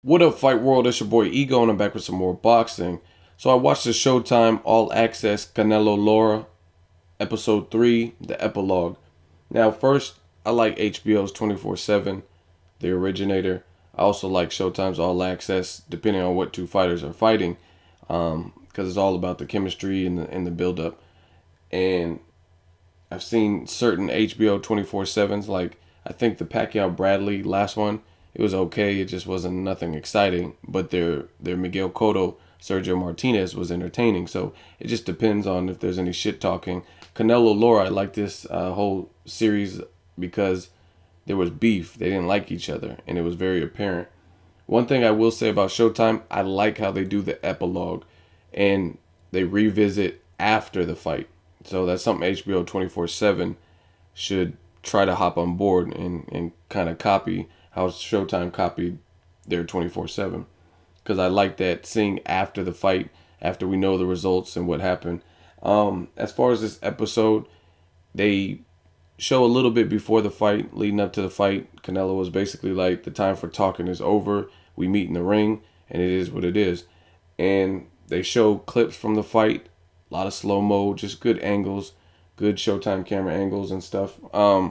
What up, Fight World? It's your boy Ego, and I'm back with some more boxing. So I watched the Showtime All Access Canelo Lara episode 3, the Epilogue. Now, first, I like HBO's 24/7, the originator. I also like Showtime's All Access, depending on what two fighters are fighting, because it's all about the chemistry and the build up. And I've seen certain HBO 24/7s, like I think the Pacquiao Bradley last one. It was okay. It just wasn't nothing exciting. But their Miguel Cotto, Sergio Martinez was entertaining. So it just depends on if there's any shit talking. Canelo Lara, I like this whole series because there was beef. They didn't like each other, and it was very apparent. One thing I will say about Showtime, I like how they do the epilogue, and they revisit after the fight. So that's something HBO 24/7 should try to hop on board and kind of copy how Showtime copied their 24/7. Because I like that seeing after the fight, after we know the results and what happened. As far as this episode, they show a little bit before the fight, leading up to the fight. Canelo was basically like, the time for talking is over. We meet in the ring, and it is what it is. And they show clips from the fight, a lot of slow mo, just good angles, good Showtime camera angles and stuff. I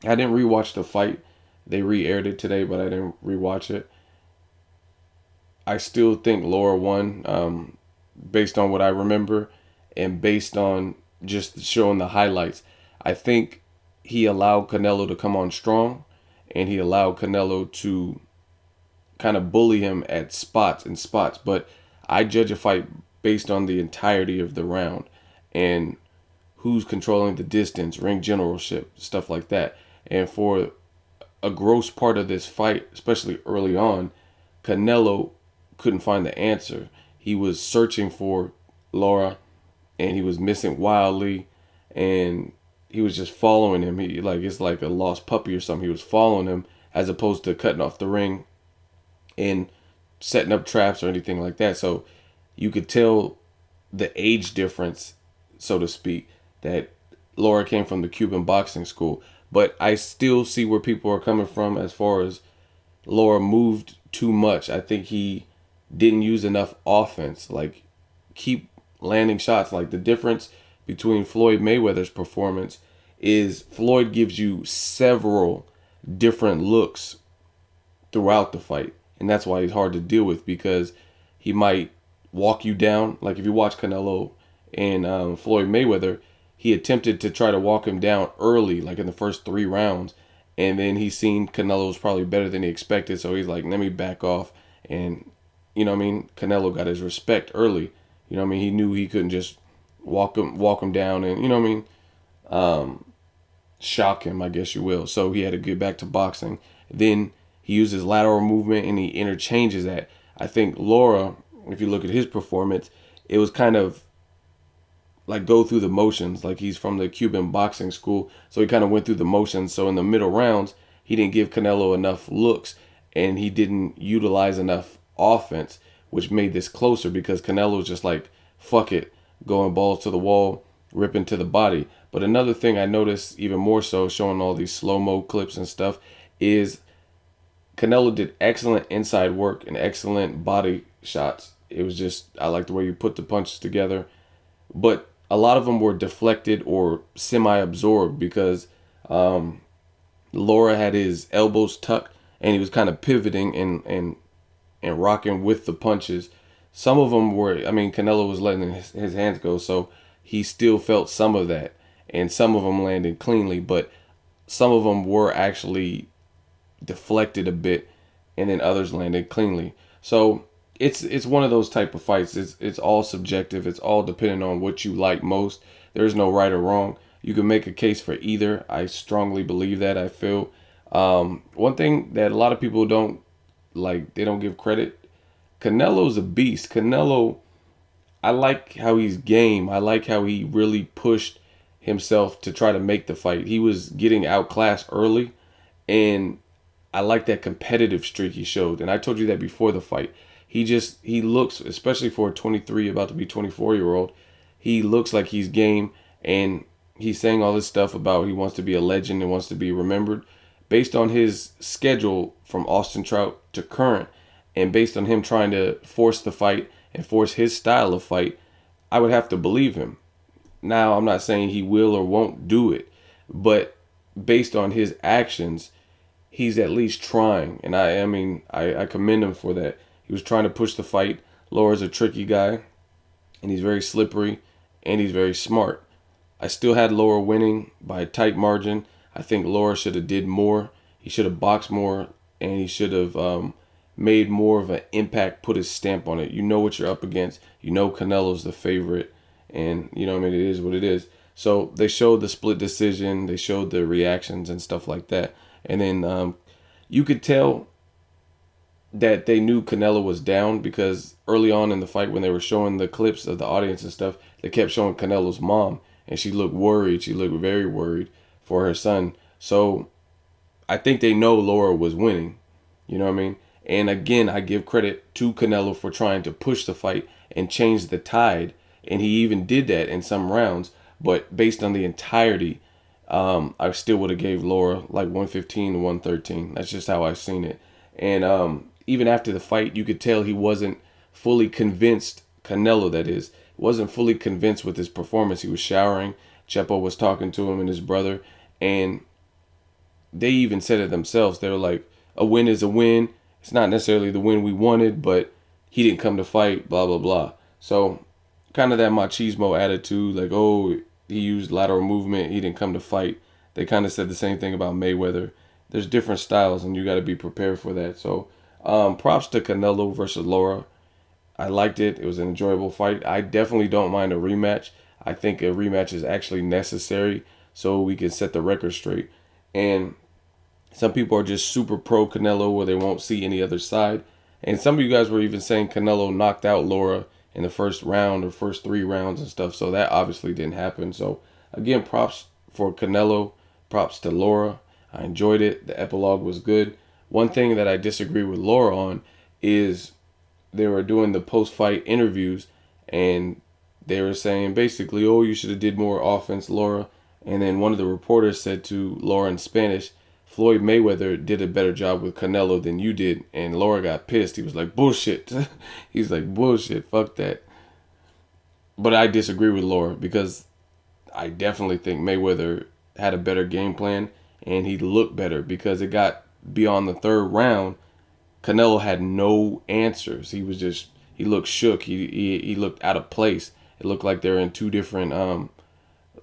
didn't rewatch the fight. They re-aired it today, but I didn't rewatch it. I still think Laura won, based on what I remember and based on just showing the highlights. I think he allowed Canelo to come on strong, and he allowed Canelo to kind of bully him at spots. But I judge a fight based on the entirety of the round and who's controlling the distance, ring generalship, stuff like that. And for a gross part of this fight, especially early on, Canelo couldn't find the answer. He was searching for Lara, and he was missing wildly, and he was just following him. He like it's like a lost puppy or something. He was following him as opposed to cutting off the ring and setting up traps or anything like that. So you could tell the age difference, so to speak, that Laura came from the Cuban boxing school. But I still see where people are coming from as far as Laura moved too much. I think he didn't use enough offense. Like, keep landing shots. Like, the difference between Floyd Mayweather's performance is Floyd gives you several different looks throughout the fight. And that's why he's hard to deal with, because he might walk you down. Like, if you watch Canelo and Floyd Mayweather, he attempted to try to walk him down early, like in the first 3 rounds. And then he seen Canelo was probably better than he expected. So he's like, let me back off. And, you know what I mean? Canelo got his respect early. You know what I mean? He knew he couldn't just walk him down and, you know what I mean? Shock him, I guess you will. So he had to get back to boxing. Then he uses lateral movement and he interchanges that. I think Lara, if you look at his performance, it was kind of like go through the motions. Like, he's from the Cuban boxing school, so he kind of went through the motions. So in the middle rounds, he didn't give Canelo enough looks, and he didn't utilize enough offense, which made this closer because Canelo was just like, fuck it, going balls to the wall, ripping to the body. But another thing I noticed even more so, showing all these slow-mo clips and stuff, is Canelo did excellent inside work and excellent body shots. It was just, I like the way you put the punches together. But a lot of them were deflected or semi-absorbed because Laura had his elbows tucked and he was kind of pivoting and rocking with the punches. Some of them were, I mean, Canelo was letting his hands go, so he still felt some of that. And some of them landed cleanly, but some of them were actually deflected a bit, and then others landed cleanly. So it's one of those type of fights. It's all subjective. It's all depending on what you like most. There's no right or wrong. You can make a case for either. I strongly believe that. I feel one thing that a lot of people don't like, they don't give credit. Canelo's a beast. Canelo, I like how he's game. I like how he really pushed himself to try to make the fight. He was getting outclassed early, and I like that competitive streak he showed. And I told you that before the fight. He looks, especially for a 23, about to be 24-year-old, he looks like he's game, and he's saying all this stuff about he wants to be a legend and wants to be remembered based on his schedule from Austin Trout to current. And based on him trying to force the fight and force his style of fight, I would have to believe him. Now, I'm not saying he will or won't do it, but based on his actions, he's at least trying. And I commend him for that. He was trying to push the fight. Laura's a tricky guy, and he's very slippery, and he's very smart. I still had Laura winning by a tight margin. I think Laura should have did more. He should have boxed more, and he should have made more of an impact, put his stamp on it. You know what you're up against. You know Canelo's the favorite, and it is what it is. So they showed the split decision. They showed the reactions and stuff like that. And then you could tell that they knew Canelo was down because early on in the fight when they were showing the clips of the audience and stuff, they kept showing Canelo's mom, and she looked worried. She looked very worried for her son. So I think they know Lara was winning. You know what I mean? And again, I give credit to Canelo for trying to push the fight and change the tide. And he even did that in some rounds. But based on the entirety, I still would have gave Lara like 115 to 113. That's just how I've seen it. And even after the fight, you could tell he wasn't fully convinced, Canelo that is, wasn't fully convinced with his performance. He was showering. Chepo was talking to him and his brother. And they even said it themselves. They were like, a win is a win. It's not necessarily the win we wanted, but he didn't come to fight, blah, blah, blah. So kind of that machismo attitude, like, oh, he used lateral movement, he didn't come to fight. They kind of said the same thing about Mayweather. There's different styles, and you got to be prepared for that. So props to Canelo versus Lara. I liked it. It was an enjoyable fight. I definitely don't mind a rematch. I think a rematch is actually necessary so we can set the record straight. And some people are just super pro Canelo where they won't see any other side. And some of you guys were even saying Canelo knocked out Lara in the first round or first 3 rounds and stuff. So that obviously didn't happen. So again, props for Canelo. Props to Lara. I enjoyed it. The epilogue was good. One thing that I disagree with Lara on is they were doing the post-fight interviews and they were saying basically, oh, you should have did more offense, Lara. And then one of the reporters said to Lara in Spanish, Floyd Mayweather did a better job with Canelo than you did. And Lara got pissed. He was like, bullshit. He's like, bullshit. Fuck that. But I disagree with Lara because I definitely think Mayweather had a better game plan and he looked better because it got beyond the 3rd round. Canelo had no answers. He looked shook. He looked out of place. It looked like they're in 2 different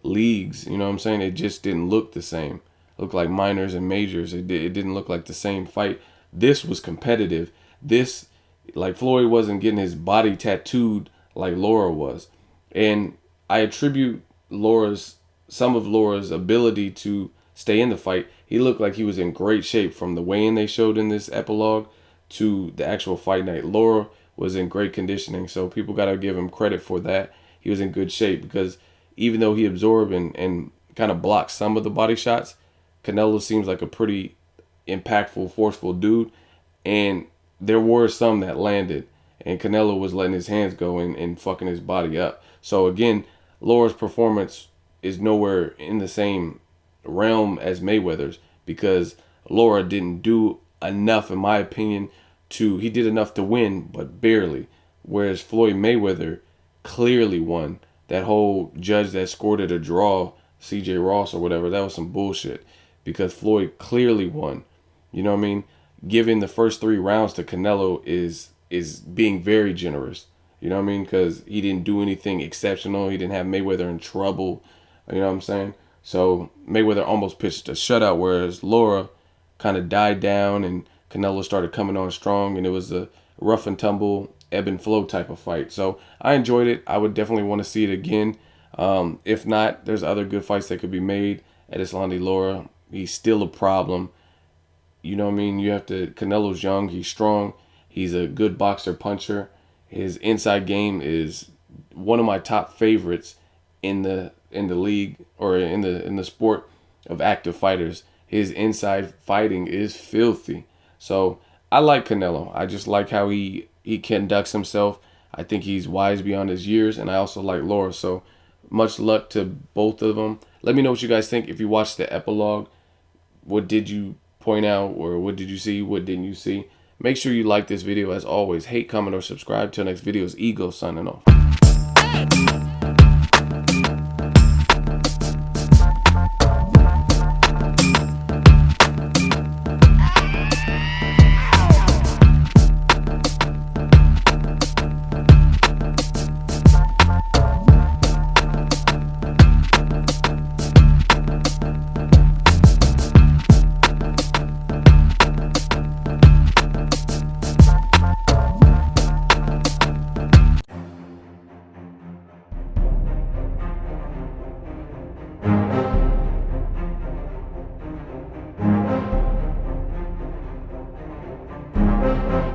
leagues. You know what I'm saying? It just didn't look the same. It looked like minors and majors. It didn't look like the same fight. This was competitive. This, like Floyd wasn't getting his body tattooed like Lara was. And I attribute some of Lara's ability to stay in the fight. He looked like he was in great shape from the weigh-in they showed in this epilogue to the actual fight night. Lara was in great conditioning, so people got to give him credit for that. He was in good shape because even though he absorbed and kind of blocked some of the body shots, Canelo seems like a pretty impactful, forceful dude. And there were some that landed, and Canelo was letting his hands go and fucking his body up. So again, Lara's performance is nowhere in the same realm as Mayweather's because Lara didn't do enough, in my opinion, he did enough to win, but barely. Whereas Floyd Mayweather clearly won. That whole judge that scored it a draw, CJ Ross or whatever, that was some bullshit because Floyd clearly won. You know what I mean? Giving the first 3 rounds to Canelo is being very generous. You know what I mean? Because he didn't do anything exceptional. He didn't have Mayweather in trouble. You know what I'm saying? So Mayweather almost pitched a shutout, whereas Lara kind of died down and Canelo started coming on strong, and it was a rough and tumble, ebb and flow type of fight. So I enjoyed it. I would definitely want to see it again. If not, there's other good fights that could be made. Edeslandi Lara, he's still a problem. You know what I mean? Canelo's young, he's strong, he's a good boxer, puncher. His inside game is one of my top favorites in the league or in the sport of active fighters. His inside fighting is filthy. So I like Canelo. I just like how he conducts himself. I think he's wise beyond his years, and I also like Lara. So much luck to both of them. Let me know what you guys think. If you watched the epilogue, what did you point out, or what did you see? What didn't you see? Make sure you like this video as always. Hate, comment, or subscribe. Till next video is Ego signing off.